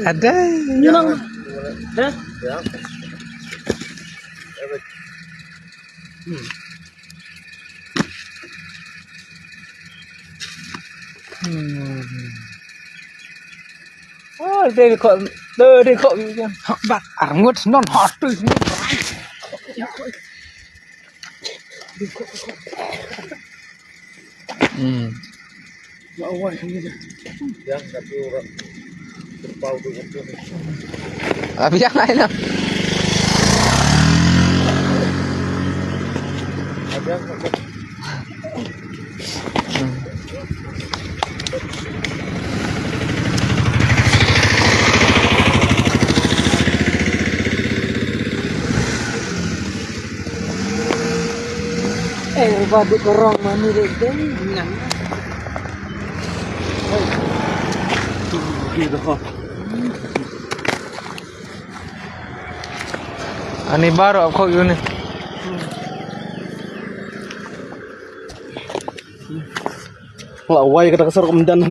Ada. Yun lang. Ha? Oh, đây có bạc ngút non hot tu. Mauwan kami dyan. Yang satu orang terpau tu itu. Biar lain lah. Ada yang satu. Baduk korong mani dek dengan. Gitu kok. Ani baru aku ini. Lawai kata kasar kemudian.